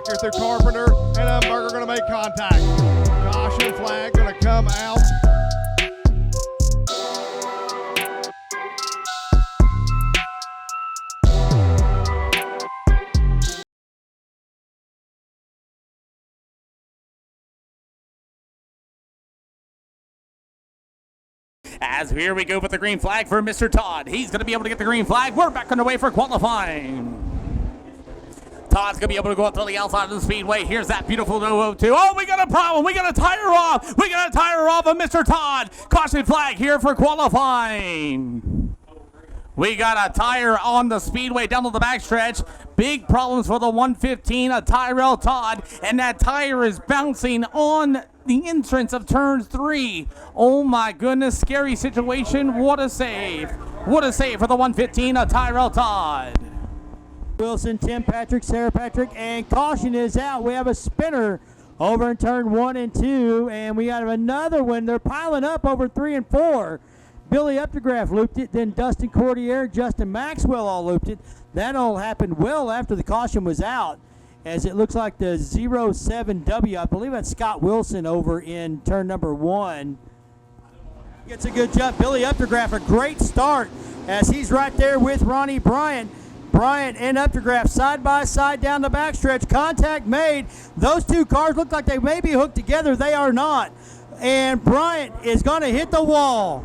back here through Carpenter, and Umberger going to make contact. Caution flag going to come out. As here we go with the green flag for Mr. Todd. He's going to be able to get the green flag. We're back underway for qualifying. Todd's going to be able to go up to the outside of the speedway. Here's that beautiful 002. Oh, we got a problem. We got a tire off. We got a tire off of Mr. Todd. Caution flag here for qualifying. We got a tire on the speedway down to the backstretch. Big problems for the 115, a Tyrell Todd, and that tire is bouncing on the entrance of turn 3. Oh my goodness, scary situation. What a save. What a save for the 115, a Tyrell Todd. Wilson, Tim Patrick, Sarah Patrick, and caution is out. We have a spinner over in turn 1 and 2, and we got another one. They're piling up over 3 and 4. Billy Updegraff looped it, then Dustin Cordier, Justin Maxwell all looped it. That all happened well after the caution was out, as it looks like the 07W, I believe that's Scott Wilson over in turn number 1. Gets a good jump. Billy Updegraff, a great start, as he's right there with Ronnie Bryant. Bryant and Updegraff side by side down the backstretch. Contact made. Those two cars look like they may be hooked together. They are not. And Bryant is going to hit the wall.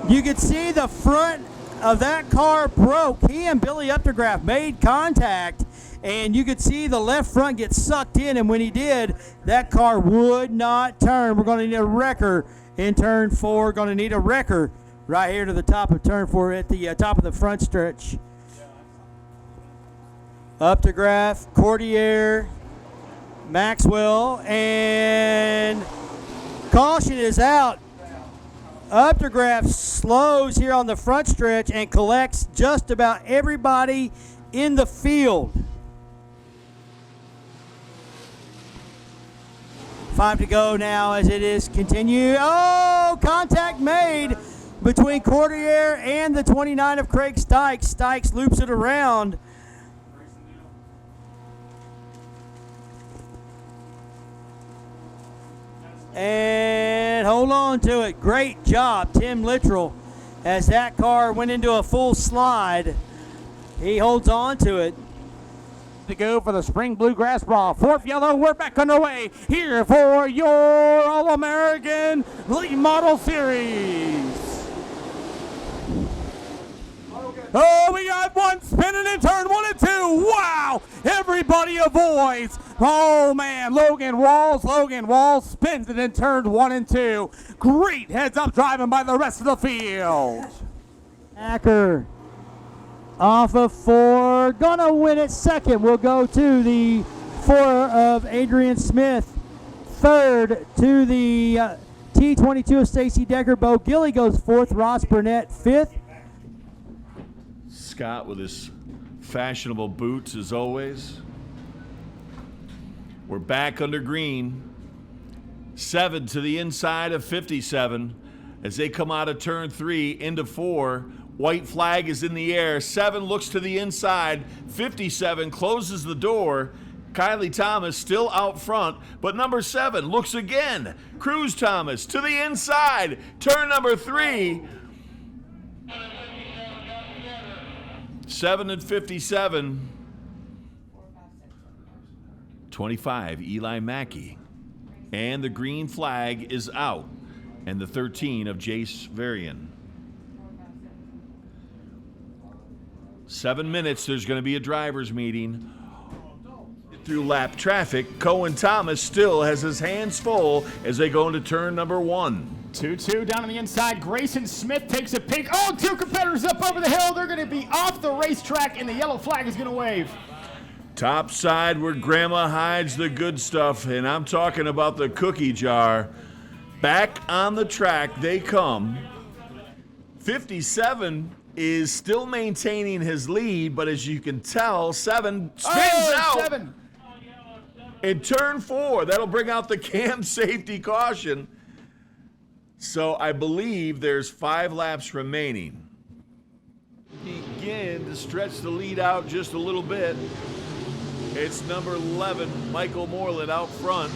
You can see the front of that car broke. He and Billy Updegraff made contact, and you could see the left front get sucked in, and when he did, that car would not turn. We're going to need a wrecker in turn 4. Going to need a wrecker right here to the top of turn 4 at the top of the front stretch. Updegraff, Cordier, Maxwell, and caution is out. Updegraff slows here on the front stretch and collects just about everybody in the field. 5 to go now as it is continue. Oh, contact made between Cordier and the 29 of Craig Stykes. Stykes loops it around. And hold on to it. Great job, Tim Littrell, as that car went into a full slide. He holds on to it. To go for the Spring Bluegrass Brawl. 4th yellow, we're back underway here for your All-American Late Model Series. Oh, we got one spinning in turn 1 and 2. Wow! Everybody avoids. Oh, man. Logan Walls spins it in turn 1 and 2. Great heads-up driving by the rest of the field. Acker off of 4. Gonna win it second. We'll go to the 4 of Adrian Smith. 3rd to the T22 of Stacy Decker. Bo Gilly goes 4th. Ross Burnett 5th. Scott with his fashionable boots as always. We're back under green. 7 to the inside of 57 as they come out of turn 3 into 4. White flag is in the air. 7 looks to the inside. 57 closes the door. Kylie Thomas still out front, but number 7 looks again. Cruz Thomas to the inside. Turn number 3. 7 and 57. 25, Eli Mackey. And the green flag is out. And the 13 of Jace Varian. 7 minutes, there's going to be a driver's meeting. Through lap traffic, Cohen Thomas still has his hands full as they go into turn number 1. 2-2 down on the inside. Grayson Smith takes a peek. Oh, 2 competitors up over the hill. They're going to be off the racetrack, and the yellow flag is going to wave. Top side where Grandma hides the good stuff, and I'm talking about the cookie jar. Back on the track they come. 57 is still maintaining his lead, but as you can tell, 7 spins out. 7. In turn 4, that'll bring out the cam safety caution. So I believe there's 5 laps remaining. Begin to stretch the lead out just a little bit. It's number 11, Michael Moreland out front.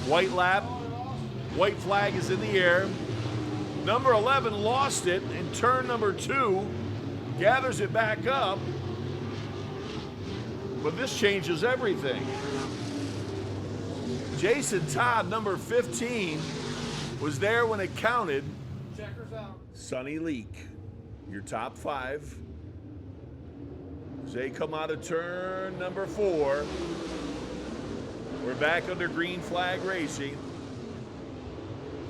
White lap, white flag is in the air. Number 11 lost it in turn number 2, gathers it back up, but this changes everything. Jason Todd, number 15, was there when it counted. Checkers out. Sonny Leak, your top 5. As they come out of turn number 4, we're back under green flag racing.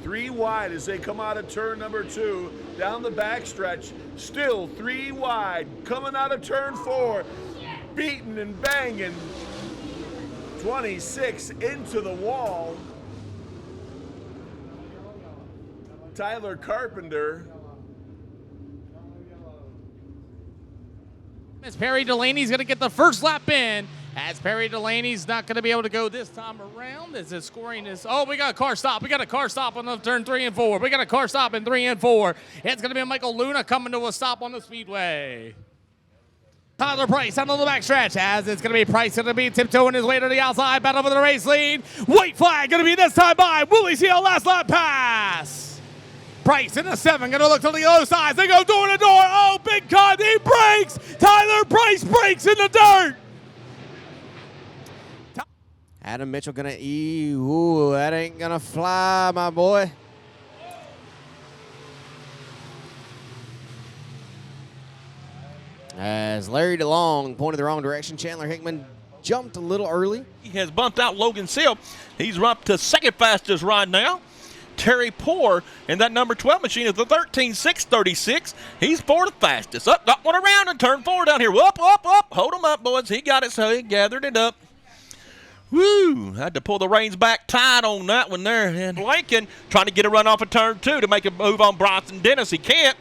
3 wide as they come out of turn number 2, down the backstretch, still 3 wide, coming out of turn 4, beating and banging. 26 into the wall. Tyler Carpenter. As Perry Delaney's going to get the first lap in, as Perry Delaney's not going to be able to go this time around, as the scoring is, oh, we got a car stop. We got a car stop on the turn 3 and 4. We got a car stop in 3 and 4. It's going to be Michael Luna coming to a stop on the speedway. Tyler Price out on the backstretch, as it's going to be Price going to be tiptoeing his way to the outside, battle for the race lead. White flag going to be this time by. Will he see a last lap pass? Price in the 7, going to look to the other side. They go door to door. Oh, big cut. He breaks. Tyler Price breaks in the dirt. Adam Mitchell going to ooh, that ain't going to fly, my boy. As Larry DeLong pointed the wrong direction, Chandler Hickman jumped a little early. He has bumped out Logan Seal. He's up to second fastest right now. Terry Poor in that number 12 machine is the 13.636. He's 4th fastest. Up, got one around in turn 4 down here. Up. Hold him up, boys. He got it, so he gathered it up. Woo! Had to pull the reins back tight on that one there. And Blanken trying to get a run off of turn 2 to make a move on Bronson Dennis. He can't.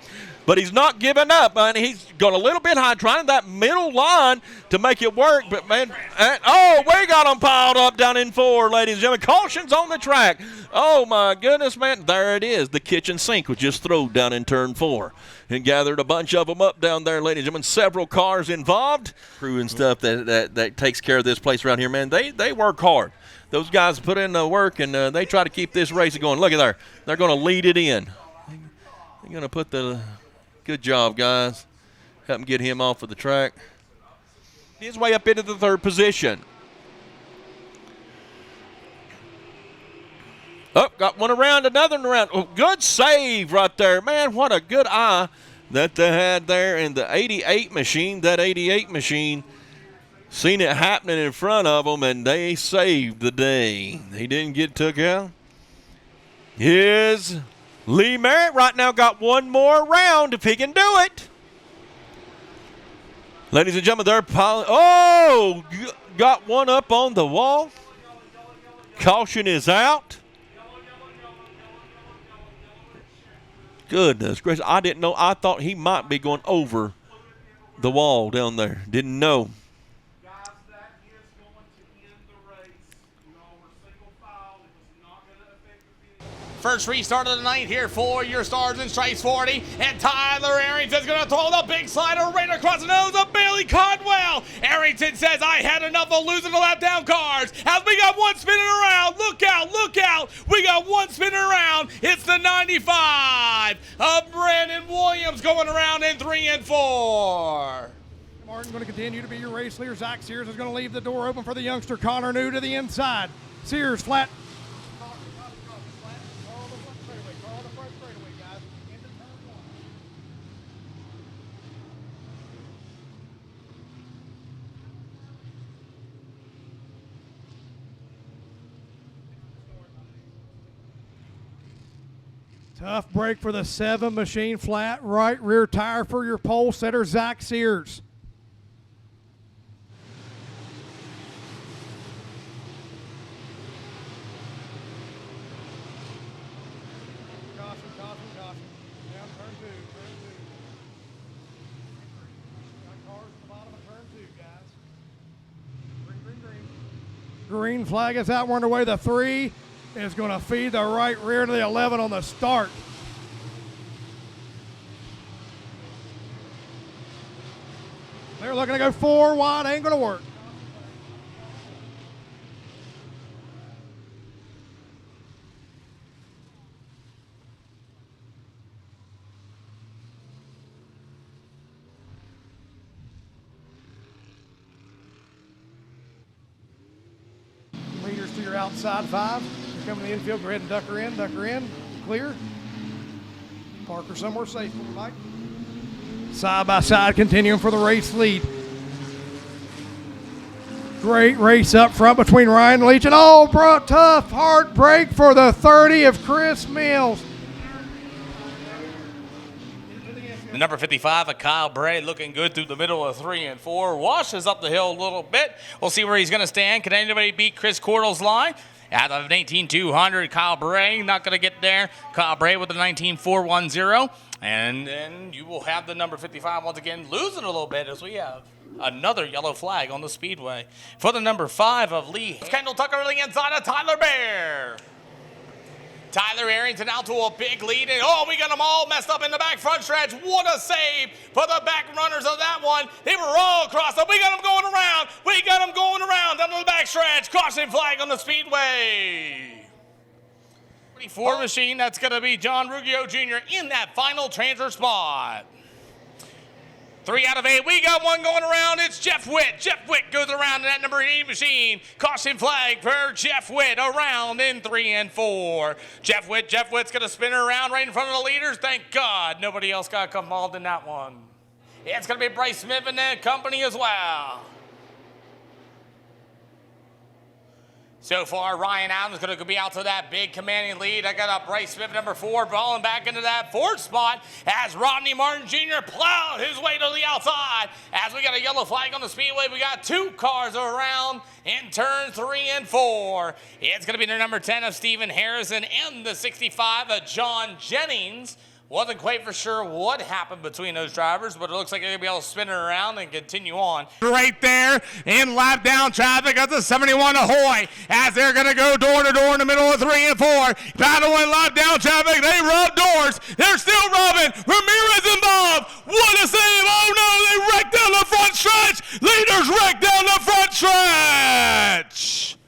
But he's not giving up, and he's going a little bit high, trying that middle line to make it work. But, man, we got them piled up down in 4, ladies and gentlemen. Caution's on the track. Oh, my goodness, man. There it is. The kitchen sink was just thrown down in turn 4 and gathered a bunch of them up down there, ladies and gentlemen. Several cars involved. Crew and stuff that takes care of this place around here, man. They work hard. Those guys put in the work, and they try to keep this race going. Look at there. They're going to lead it in. They're going to put the – good job, guys. Help him get him off of the track. His way up into the 3rd position. Oh, got one around, another one around. Oh, good save right there. Man, what a good eye that they had there in the 88 machine. That 88 machine seen it happening in front of them, and they saved the day. They didn't get took out. Here's Lee Merritt right now got one more round if he can do it. Ladies and gentlemen, they're piling. Oh, got one up on the wall. Caution is out. Goodness gracious, I didn't know. I thought he might be going over the wall down there. Didn't know. First restart of the night here for your Stars and Stripes 40. And Tyler Arrington's going to throw the big slider right across the nose of Bailey Codwell. Arrington says, I had enough of losing the lap down cars. As we got one spinning around. Look out. We got one spinning around. It's the 95 of Brandon Williams going around in 3 and 4. Martin going to continue to be your race leader. Zach Sears is going to leave the door open for the youngster Connor New to the inside. Sears flat. Tough break for the 7 machine, flat right rear tire for your pole setter, Zach Sears. Caution. Down turn 2. Got cars at the bottom of turn 2, guys. Green. Green flag is out. We're underway. The 3 is going to feed the right rear to the 11 on the start. They're looking to go 4 wide. Ain't going to work. to your outside 5. You're coming to the infield. Go ahead and duck her in, clear. Park her somewhere safe for me, Mike. Side by side, continuing for the race lead. Great race up front between Ryan Leach and tough heartbreak for the 30 of Chris Mills. The number 55 of Kyle Bray looking good through the middle of 3 and 4. Washes up the hill a little bit. We'll see where he's going to stand. Can anybody beat Chris Cordell's line? Out of 19,200, Kyle Bray not going to get there. Kyle Bray with the 19,410. And then you will have the number 55 once again losing a little bit as we have another yellow flag on the speedway. For the number 5 of Lee, Kendall Tucker really inside of Tyler Bear. Tyler Arrington out to a big lead, and we got them all messed up in the back front stretch. What a save for the back runners of that one. They were all crossed up. We got them going around. Down to the back stretch. Caution flag on the speedway. 44 machine, that's going to be John Ruggio Jr. in that final transfer spot. 3 out of 8. We got one going around. It's Jeff Witt. Jeff Witt goes around in that number 8 machine. Caution flag for Jeff Witt around in 3 and 4. Jeff Witt's going to spin her around right in front of the leaders. Thank God nobody else got involved in that one. It's going to be Bryce Smith and that company as well. So far, Ryan Adams is going to be out to that big commanding lead. I got a Bryce Smith, number 4, falling back into that 4th spot as Rodney Martin Jr. plowed his way to the outside. As we got a yellow flag on the speedway, we got 2 cars around in turns 3 and 4. It's going to be the number 10 of Stephen Harrison and the 65 of John Jennings. Wasn't quite for sure what happened between those drivers, but it looks like they're going to be able to spin it around and continue on. Right there in lap down traffic at the 71 Ahoy as they're going to go door to door in the middle of 3 and 4. Battling lap down traffic. They rub doors. They're still rubbing. Ramirez involved. What a save. Oh, no, they wrecked down the front stretch. Leaders wrecked down the front stretch.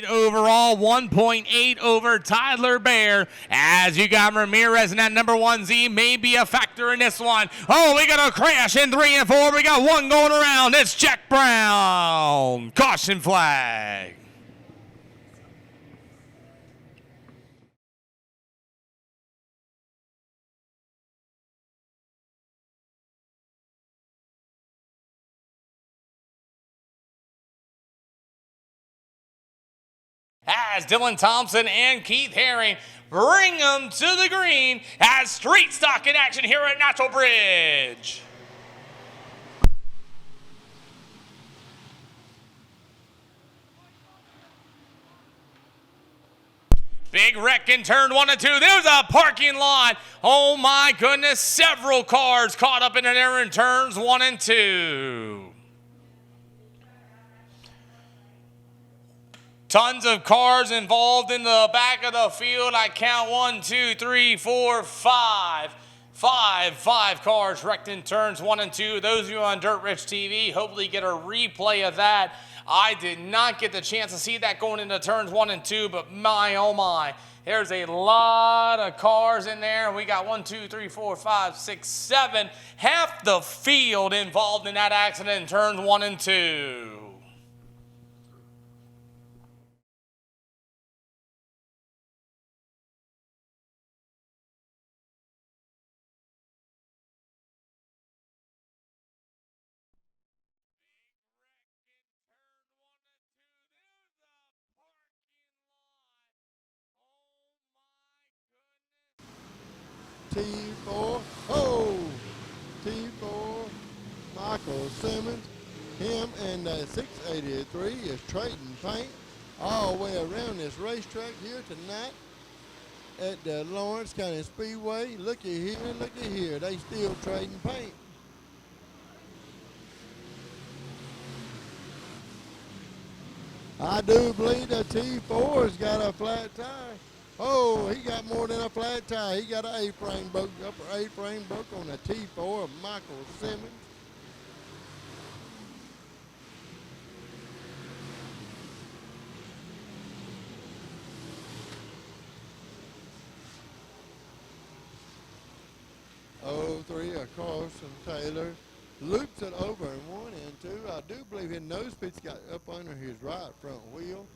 Overall, 1.8 over Tyler Bear. As you got Ramirez in that number 1Z, may be a factor in this one. We got a crash in 3 and 4. We got one going around. It's Jack Brown. Caution flag. As Dylan Thompson and Keith Herring bring them to the green as street stock in action here at Natural Bridge. Big wreck in turn 1 and 2. There's a parking lot. Oh my goodness, several cars caught up in an error in turns 1 and 2. Tons of cars involved in the back of the field. I count 1, 2, 3, 4, 5. Five cars wrecked in turns 1 and 2. Those of you on DirtRichTV hopefully get a replay of that. I did not get the chance to see that going into turns 1 and 2, but my, oh my. There's a lot of cars in there. We got 1, 2, 3, 4, 5, 6, 7. Half the field involved in that accident in turns 1 and 2. T4, T4, Michael Simmons, Him and 683 is trading paint all the way around this racetrack here tonight at the Lawrence County Speedway. Looky here, they still trading paint. I do believe the T4's got a flat tire. Oh, he got more than a flat tire. He got an A-frame broke, upper A-frame broke on the T4 of Michael Simmons. Oh, 3 of Carson Taylor. Loops it over in 1 and 2. I do believe his nose pitch got up under his right front wheel,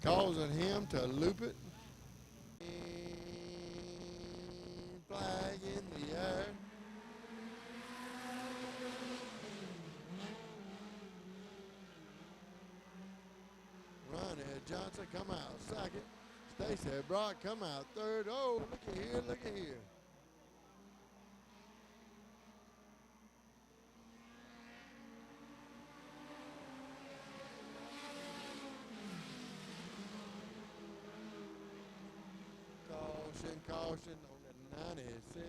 causing him to loop it. And flag in the air. Ronnie Johnson come out second. Stacey Brock come out third. Oh, looky here, looky here. Caution on the 96.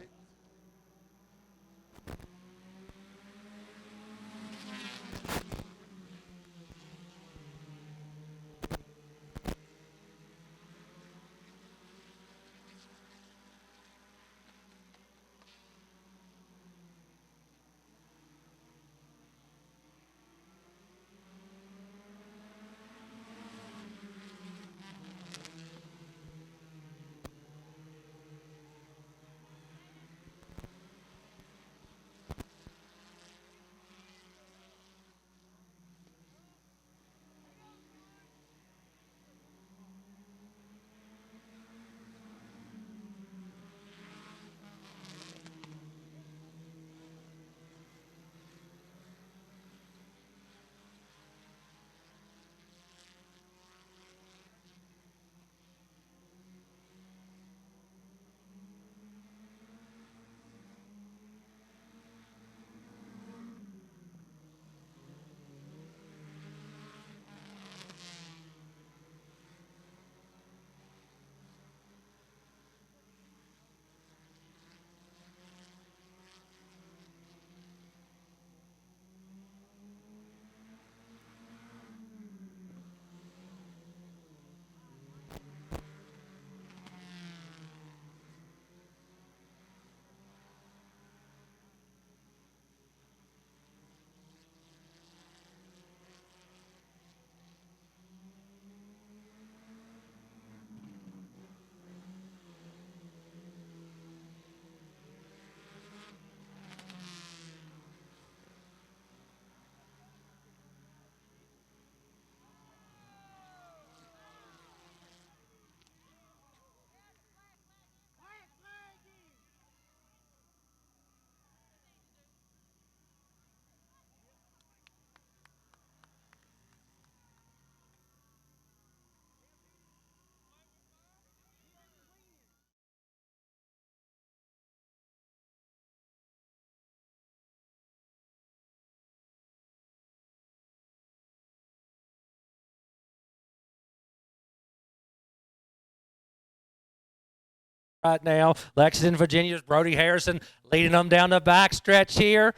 Right now, Lexington, Virginia's Brody Harrison leading them down the back stretch here.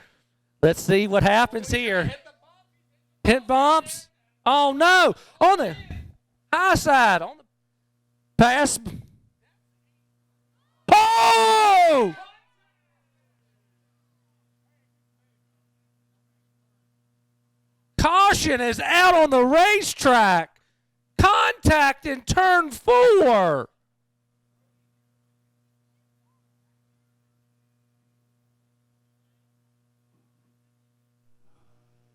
Let's see what happens here. Hit bumps. Oh, no. On the high side. On the pass. Oh! Caution is out on the racetrack. Contact in turn 4.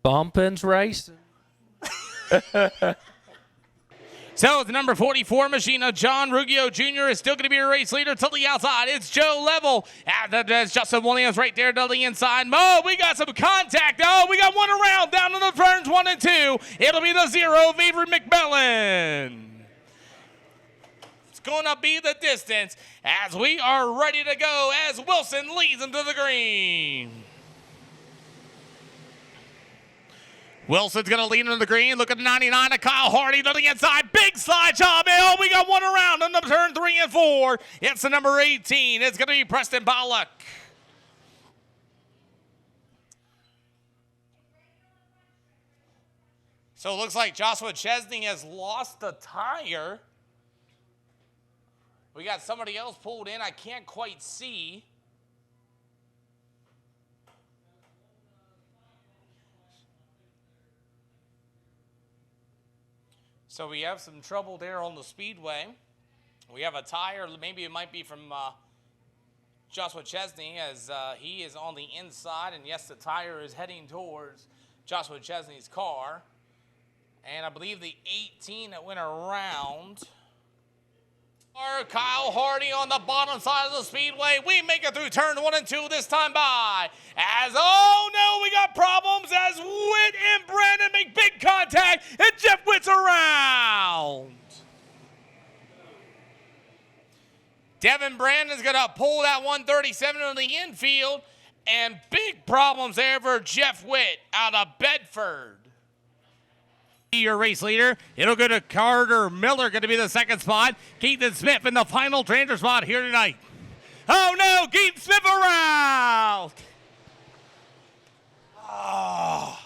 Bumpin's racing. So the number 44 machine of John Ruggio Jr. is still going to be a race leader till the outside. It's Joe Level. There's Justin Williams right there to the inside. Mo, we got some contact. Oh, we got one around down in the turns 1 and 2. It'll be the 0 of Avery McMillan. It's going to be the distance as we are ready to go as Wilson leads him to the green. Wilson's going to lead into the green. Look at the 99 of Kyle Hardy to the inside. Big slide job. Oh, we got one around on the turn 3 and 4. It's the number 18. It's going to be Preston Bollock. So it looks like Joshua Chesney has lost the tire. We got somebody else pulled in. I can't quite see. So we have some trouble there on the speedway. We have a tire. Maybe it might be from Joshua Chesney, as he is on the inside. And yes, the tire is heading towards Joshua Chesney's car. And I believe the 18 that went around. Kyle Hardy on the bottom side of the speedway. We make it through turn 1 and 2 this time by. As, oh no, we got problems as Witt and Brandon make big contact, and Jeff Witt's around. Devin Brandon's going to pull that 137 on the infield, and big problems there for Jeff Witt out of Bedford. Your race leader. It'll go to Carter Miller, going to be the second spot. Keaton Smith in the final transfer spot here tonight. Oh no, Keaton Smith around. Oh.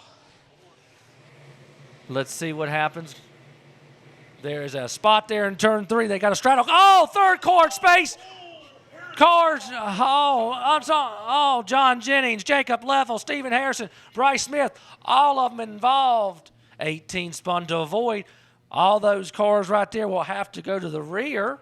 Let's see what happens. There's a spot there in turn 3. They got a straddle. Oh, third car space. Cars. Oh, John Jennings, Jacob Leffel, Stephen Harrison, Bryce Smith, all of them involved. 18 spun to avoid. All those cars right there will have to go to the rear.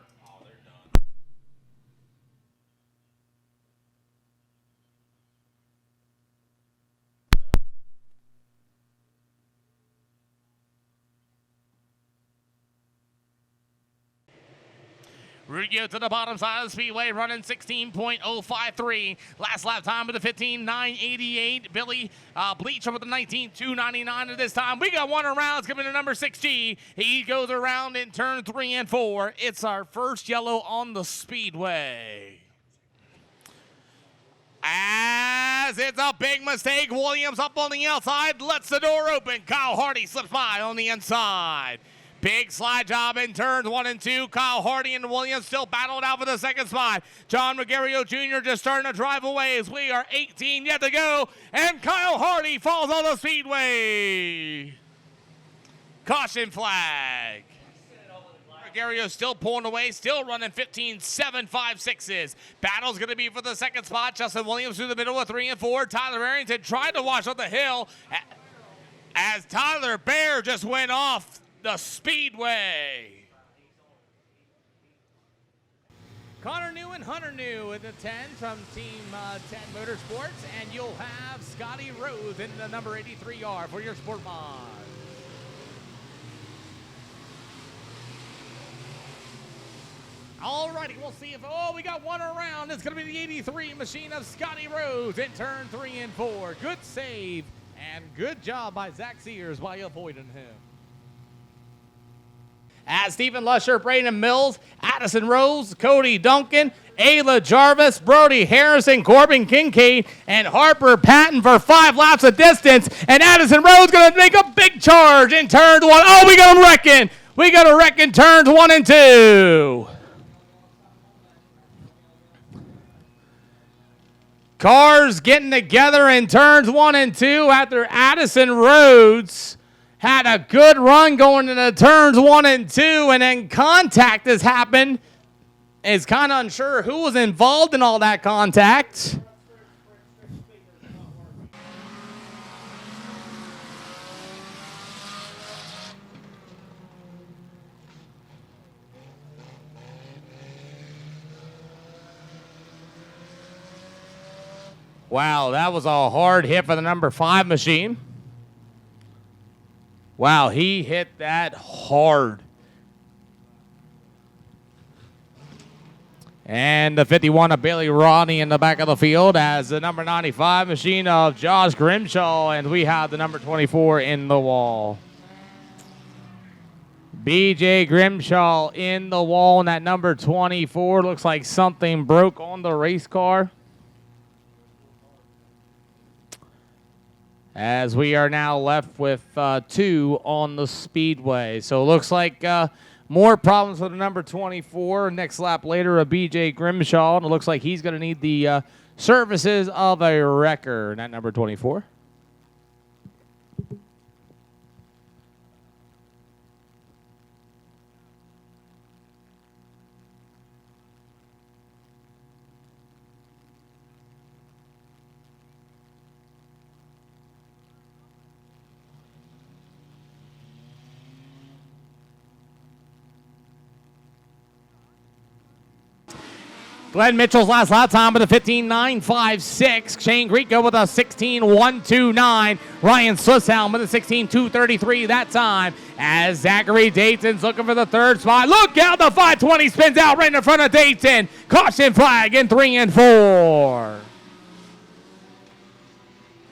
Ruggiero to the bottom side of the speedway, running 16.053. Last lap time with the 15.988. Billy Bleach with the 19.299 at this time. We got one around. It's coming to number 6G. He goes around in turn 3 and 4. It's our first yellow on the speedway. As it's a big mistake. Williams up on the outside. Lets the door open. Kyle Hardy slips by on the inside. Big slide job in turns 1 and 2. Kyle Hardy and Williams still battled out for the second spot. John McGarrio Jr. just starting to drive away as we are 18 yet to go. And Kyle Hardy falls on the speedway. Caution flag. McGarrio still pulling away, still running 15.756s. Battle's going to be for the second spot. Justin Williams through the middle of 3 and 4. Tyler Arrington tried to wash up the hill as Tyler Bear just went off the speedway. Connor New and Hunter New in the 10 from Team 10 Motorsports, and you'll have Scotty Rose in the number 83R for your Sport Mod. Alrighty, we'll see if, we got one around. It's going to be the 83 machine of Scotty Rose in turn 3 and 4. Good save and good job by Zach Sears while avoiding him. As Stephen Lusher, Braden Mills, Addison Rose, Cody Duncan, Ayla Jarvis, Brody Harrison, Corbin Kincaid, and Harper Patton for 5 laps of distance. And Addison Rose going to make a big charge in turn 1. Oh, we got him wrecking. We got to wreck in turns 1 and 2. Cars getting together in turns 1 and 2 after Addison Rhodes had a good run going into turns 1 and 2, and then contact has happened. Is kind of unsure who was involved in all that contact. Wow, that was a hard hit for the number 5 machine. Wow, he hit that hard. And the 51 of Bailey Rodney in the back of the field as the number 95 machine of Josh Grimshaw, and we have the number 24 in the wall. BJ Grimshaw in the wall, and that number 24 looks like something broke on the race car. as we are now left with 2 on the speedway. So it looks like more problems with the number 24. Next lap later, a BJ Grimshaw, and it looks like he's going to need the services of a wrecker, not number 24. Glenn Mitchell's last lap time with a 15.956. Shane Greco with a 16.129. Ryan Swisshelm with a 16.233 that time. As Zachary Dayton's looking for the 3rd spot. Look out, the 520 spins out right in front of Dayton. Caution flag in 3 and 4.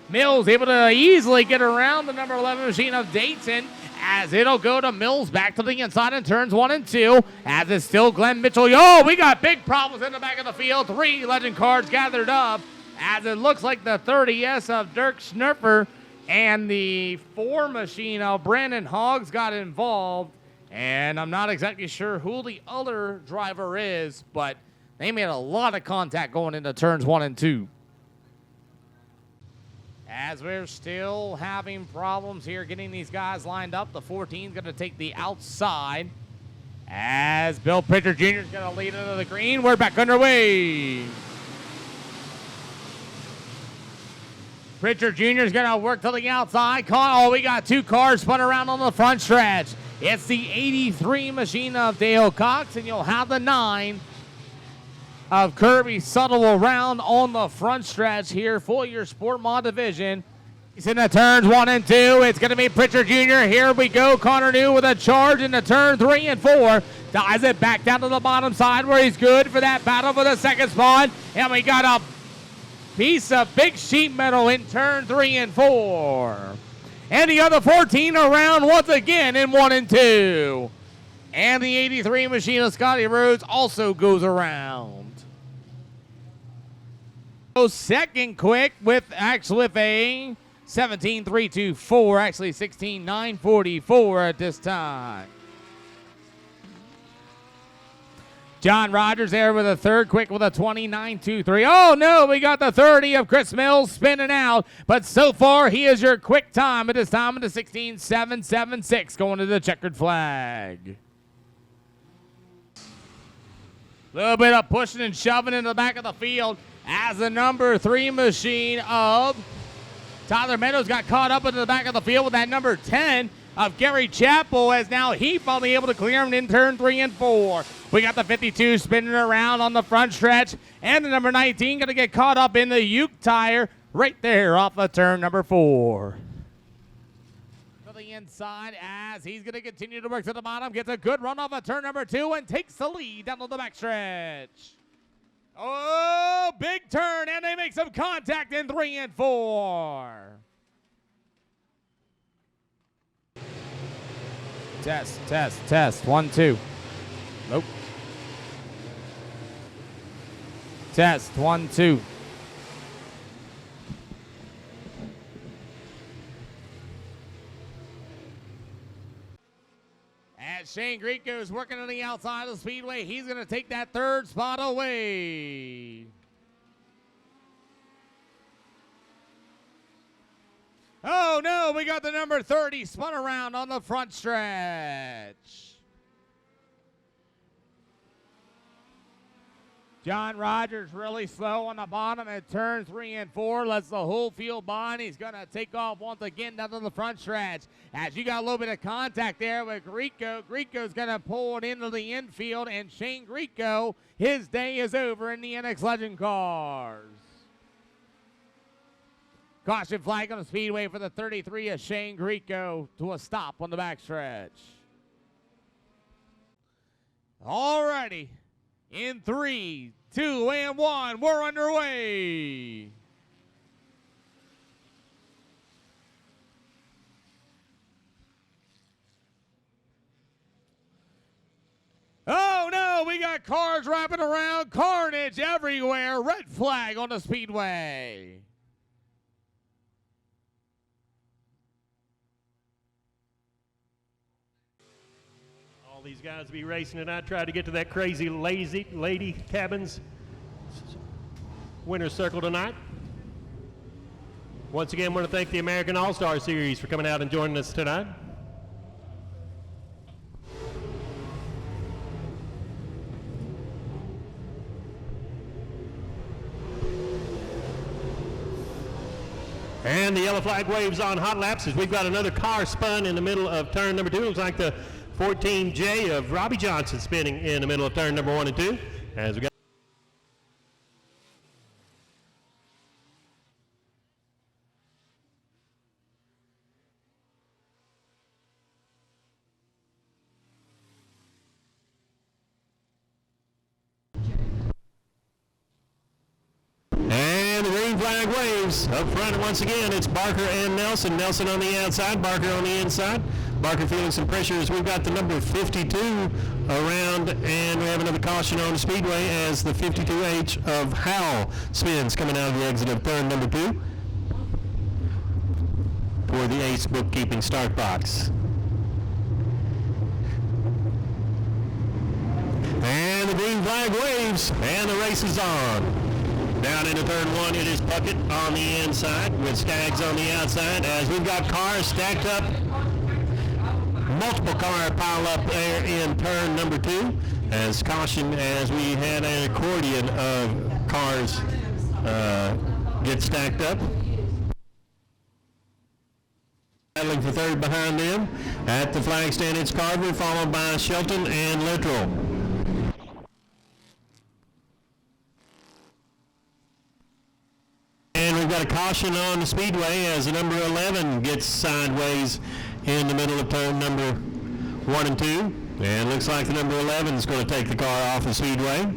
Mills able to easily get around the number 11 machine of Dayton, as it'll go to Mills back to the inside in turns 1 and 2, as it's still Glenn Mitchell. Yo, we got big problems in the back of the field. 3 legend cars gathered up, as it looks like the 30S of Dirk Schnurfer and the 4 machine of Brandon Hoggs got involved, and I'm not exactly sure who the other driver is, but they made a lot of contact going into turns 1 and 2. As we're still having problems here getting these guys lined up, the 14's going to take the outside. As Bill Pritchard Jr. is going to lead into the green, we're back underway. Pritchard Jr. is going to work to the outside. Oh, we got 2 cars spun around on the front stretch. It's the 83 machine of Dale Cox, and you'll have the 9 of Kirby Suttle around on the front stretch here for your Sport Mod division. He's in the turns 1 and 2. It's going to be Pritchard Jr. Here we go. Connor New with a charge into turn 3 and 4. Dives it back down to the bottom side where he's good for that battle for the 2nd spot. And we got a piece of big sheet metal in turn 3 and 4. And the other 14 around once again in 1 and 2. And the 83 machine of Scotty Rhodes also goes around. Second quick with a 17.324, actually 16.944 at this time. John Rogers there with a 3rd quick with a 29.23. Oh no, we got the 30 of Chris Mills spinning out, but so far he is your quick time at this time of the 16.776 going to the checkered flag. A little bit of pushing and shoving in the back of the field, as the number 3 machine of Tyler Meadows got caught up into the back of the field with that number 10 of Gary Chappell, as now he finally able to clear him in turn 3 and 4. We got the 52 spinning around on the front stretch, and the number 19 going to get caught up in the Uke tire right there off of turn number 4. To the inside, as he's going to continue to work to the bottom, gets a good run off of turn number 2 and takes the lead down to the backstretch. Oh, big turn, and they make some contact in 3 and 4. Test. 1, 2. Nope. Test, 1, 2. As Shane Greco is working on the outside of the speedway, he's going to take that 3rd spot away. Oh no, we got the number 30 spun around on the front stretch. John Rogers really slow on the bottom at turn 3 and 4. Lets the whole field by, and he's going to take off once again down to the front stretch. As you got a little bit of contact there with Greco. Greco's going to pull it into the infield, and Shane Greco, his day is over in the NX Legend cars. Caution flag on the speedway for the 33 of Shane Greco to a stop on the backstretch. All righty. In 3, 2, and 1, we're underway. Oh no, we got cars wrapping around, carnage everywhere, red flag on the speedway. All these guys will be racing tonight. Try to get to that crazy lazy lady cabins winner's circle tonight. Once again, I want to thank the American All-Star Series for coming out and joining us tonight. And the yellow flag waves on hot laps as we've got another car spun in the middle of turn number 2. Looks like the 14J of Robbie Johnson spinning in the middle of turn number 1 and 2. As we got flag waves up front once again. It's Barker and Nelson. Nelson on the outside, Barker on the inside. Barker feeling some pressure as we've got the number 52 around, and we have another caution on the speedway as the 52H of Howell spins coming out of the exit of turn number 2 for the Ace Bookkeeping start box. And the green flag waves, and the race is on. Down into turn 1, it is Puckett on the inside with Skaggs on the outside as we've got cars stacked up. Multiple car pile up there in turn number 2 as caution as we had an accordion of cars get stacked up. Battling for third behind them. At the flag stand, it's Carver followed by Shelton and Littrell. And we've got a caution on the speedway as the number 11 gets sideways in the middle of turn number 1 and 2. And looks like the number 11 is going to take the car off the speedway.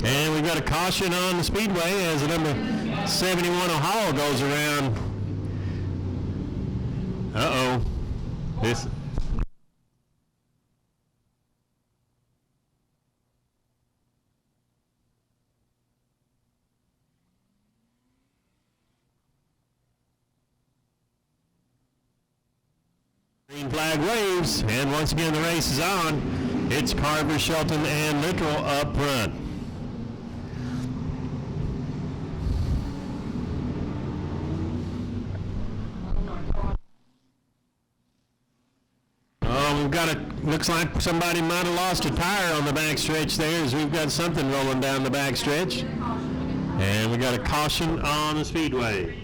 And we've got a caution on the speedway as the number 71 O'Hall goes around. Uh-oh. This. Green flag waves, and once again the race is on. It's Carver, Shelton, and Littrell up front. We've got looks like somebody might have lost a tire on the backstretch there as we've got something rolling down the backstretch. And we got a caution on the speedway.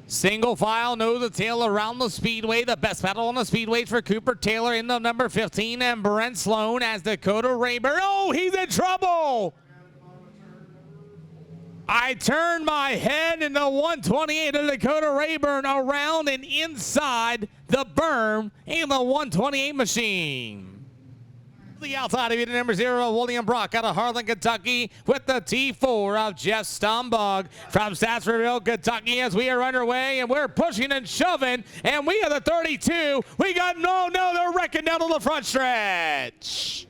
Single file, nose to tail around the speedway. The best battle on the speedway for Cooper Taylor in the number 15 and Brent Sloan as Dakota Rayburn. Oh, he's in trouble. I turned my head in the 128 of Dakota Rayburn around and inside the berm in the 128 machine. The outside of it, number 0, William Brock out of Harlan, Kentucky, with the T4 of Jeff Stombog from Statsfordville, Kentucky, as we are underway and we're pushing and shoving, and we are the 32. We got they're wrecking down to the front stretch.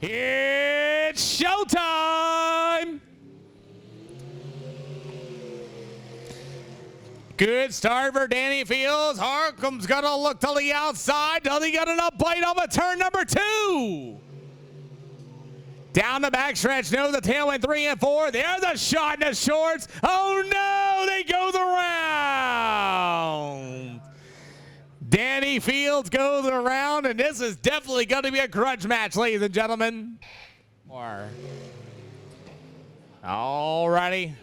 It's showtime! Good start for Danny Fields. Harcum's gonna look to the outside. Does he got enough bite off of turn number 2? Down the backstretch, no, the tail in 3 and 4. There's a shot in the shorts. Oh no, they go the round. Danny Fields goes around, and this is definitely going to be a grudge match, ladies and gentlemen. All righty.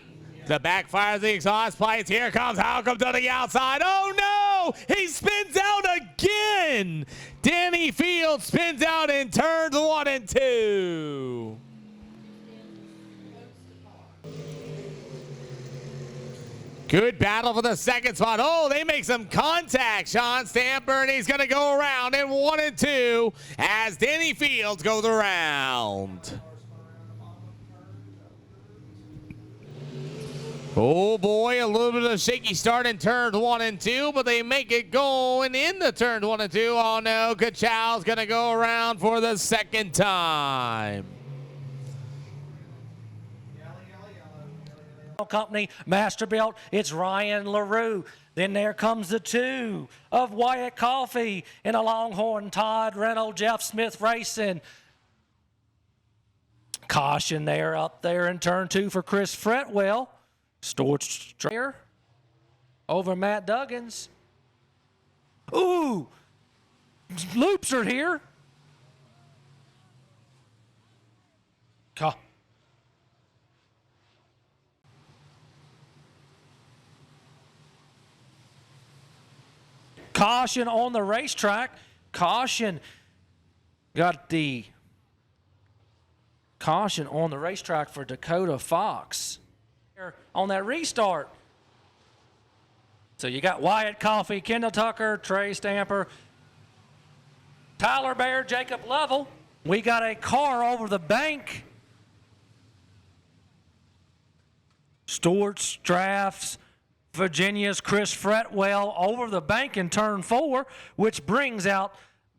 The backfires the exhaust pipes. Here comes Halcomb to the outside. Oh, no! He spins out again! Danny Fields spins out in turns 1 and 2. Good battle for the second spot. Oh, they make some contact. Sean Stamper, and he's going to go around in 1 and 2 as Danny Fields goes around. Oh boy, a little bit of a shaky start in turns 1 and 2, but they make it going into turns 1 and 2. Oh no, Kachow's gonna go around for the second time. Company, Masterbuilt, it's Ryan LaRue. Then there comes the 2 of Wyatt Coffee and a Longhorn, Todd Reynolds, Jeff Smith Racing. Caution there up there in turn 2 for Chris Fretwell. Storch Strayer over Matt Duggins. Ooh, loops are here. Caution on the racetrack. Caution. Got the caution on the racetrack for Dakota Fox on that restart. So you got Wyatt Coffee, Kendall Tucker, Trey Stamper, Tyler Bear, Jacob Lovell. We got a car over the bank. Stewart's Drafts, Virginia's Chris Fretwell over the bank in turn 4, which brings out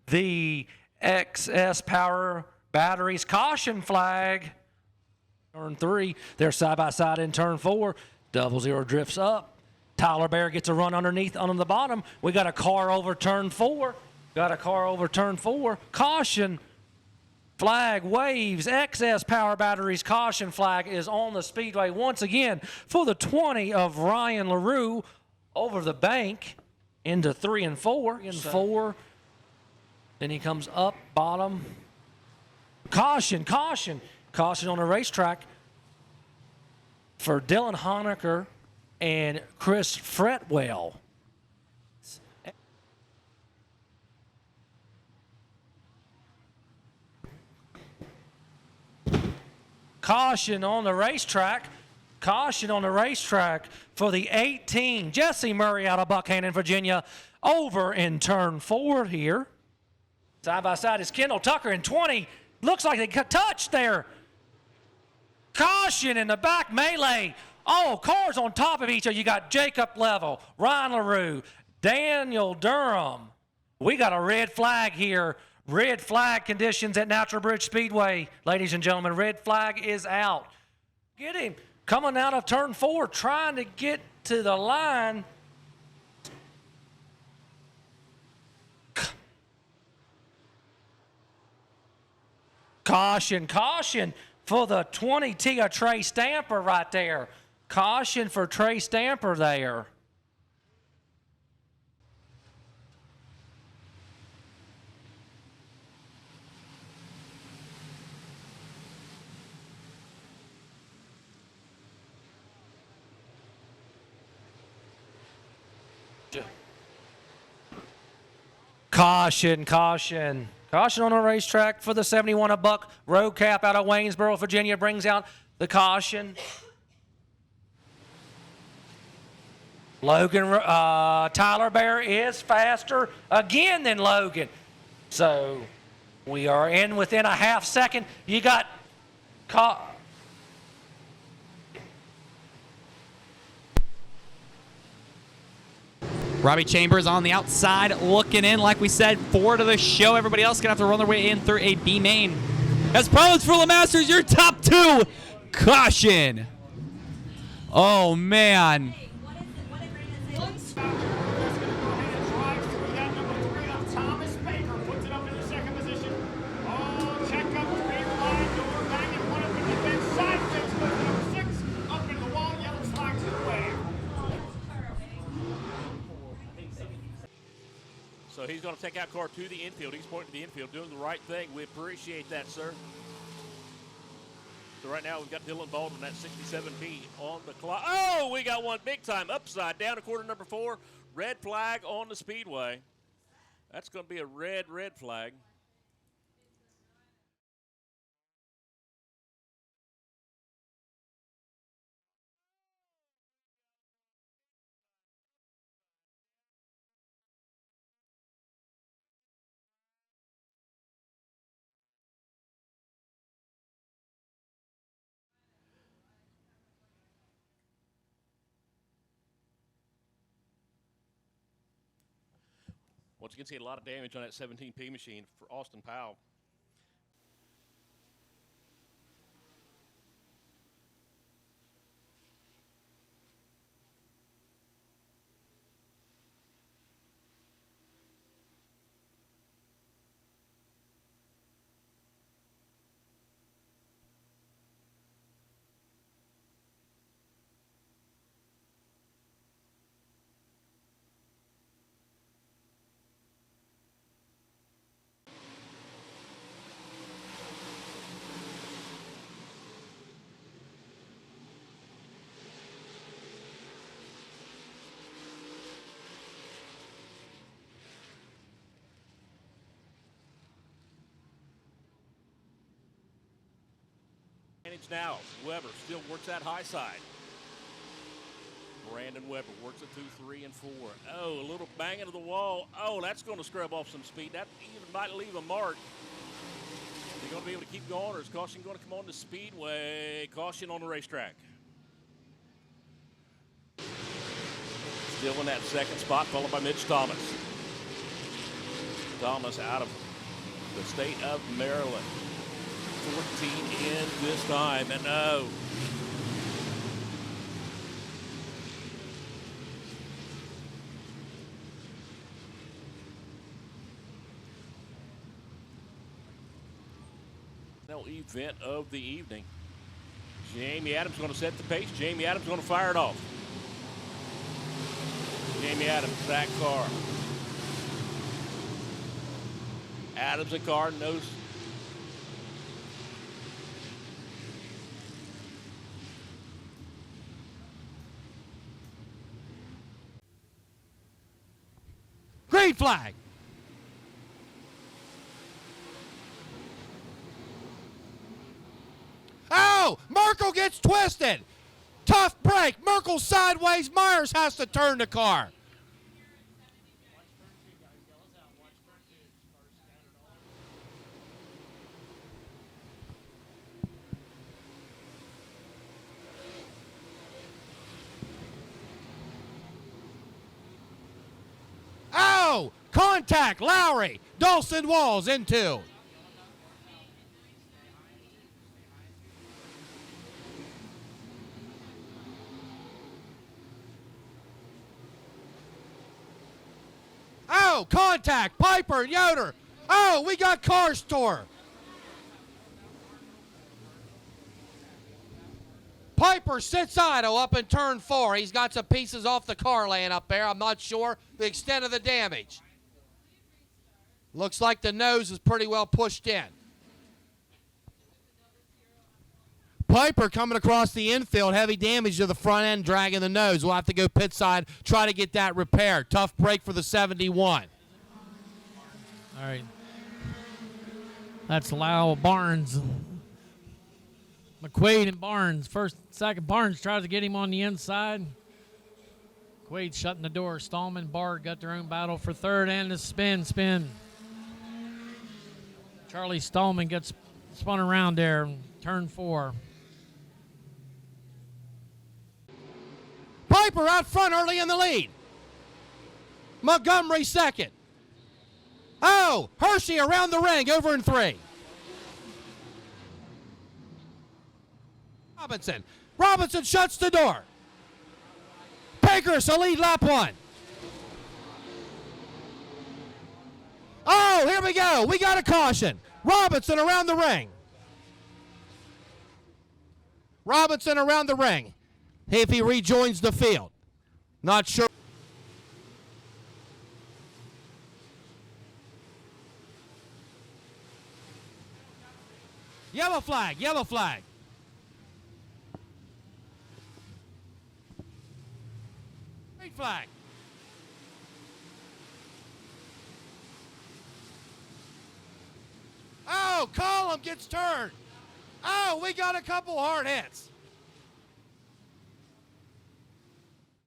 the XS Power Batteries caution flag. Turn 3, they're side by side in turn 4. 00 drifts up. Tyler Bear gets a run underneath on the bottom. We got a car over turn 4. Got a car over turn 4. Caution flag waves. XS Power Batteries caution flag is on the speedway once again for the 20 of Ryan LaRue over the bank into 3 and 4. In 4. Then he comes up bottom. Caution, caution, caution on the racetrack for Dylan Honecker and Chris Fretwell. Caution on the racetrack. Caution on the racetrack for the 18. Jesse Murray out of Buckhannon, Virginia, over in turn 4 here. Side by side is Kendall Tucker in 20. Looks like they touched there. Caution in the back melee. Oh, cars on top of each other. You got Jacob Level, Ryan LaRue, Daniel Durham. We got a red flag here. Red flag conditions at Natural Bridge Speedway. Ladies and gentlemen, red flag is out. Get him. Coming out of turn 4, trying to get to the line. Caution, caution for the 20T of Trey Stamper right there. Caution for Trey Stamper there. Caution, caution. Caution on the racetrack for the 71 of Buck. Road Cap out of Waynesboro, Virginia brings out the caution. Logan, Tyler Bear is faster again than Logan. So we are in within a half second. You got Robbie Chambers on the outside looking in. Like we said, 4 to the show. Everybody else going to have to run their way in through a B main. As problems for LeMasters, your top 2. Caution. Oh, man. So he's going to take out car to the infield. He's pointing to the infield, doing the right thing. We appreciate that, sir. So right now we've got Dylan Baldwin at 67B on the clock. Oh, we got one big time upside down to quarter number 4. Red flag on the speedway. That's going to be a red flag. Once you can see a lot of damage on that 17P machine for Austin Powell. Now, Weber still works that high side. Brandon Weber works it 2, 3, and 4. Oh, a little bang into the wall. Oh, that's going to scrub off some speed. That even might leave a mark. They're going to be able to keep going, or is caution going to come on the speedway? Caution on the racetrack. Still in that second spot, followed by Mitch Thomas. Thomas out of the state of Maryland. 14 in this time, and no. No event of the evening. Jamie Adams going to set the pace. Jamie Adams going to fire it off. Jamie Adams, that car. Adams, a car, knows. Green flag. Oh, Merkel gets twisted. Tough break. Merkel sideways. Myers has to turn the car. Oh, contact. Lowry. Dawson Walls into. Oh, contact. Piper and Yoder. Oh, we got cars tore. Piper sits idle up in turn 4. He's got some pieces off the car laying up there. I'm not sure the extent of the damage. Looks like the nose is pretty well pushed in. Piper coming across the infield, heavy damage to the front end, dragging the nose. We'll have to go pit side, try to get that repaired. Tough break for the 71. All right. That's Lau, Barnes, McQuaid, and Barnes. First, second, Barnes tries to get him on the inside. McQuaid shutting the door. Stallman, Bard got their own battle for third, and the spin. Charlie Stallman gets spun around there, turn 4. Piper out front early in the lead. Montgomery second. Oh, Hershey around the ring, over in 3. Robinson shuts the door. Pagers a lead lap 1. Oh, here we go. We got a caution. Robinson around the ring. Robinson around the ring. If he rejoins the field. Not sure. Yellow flag. Green flag. Oh, Column gets turned. Oh, we got a couple hard hits.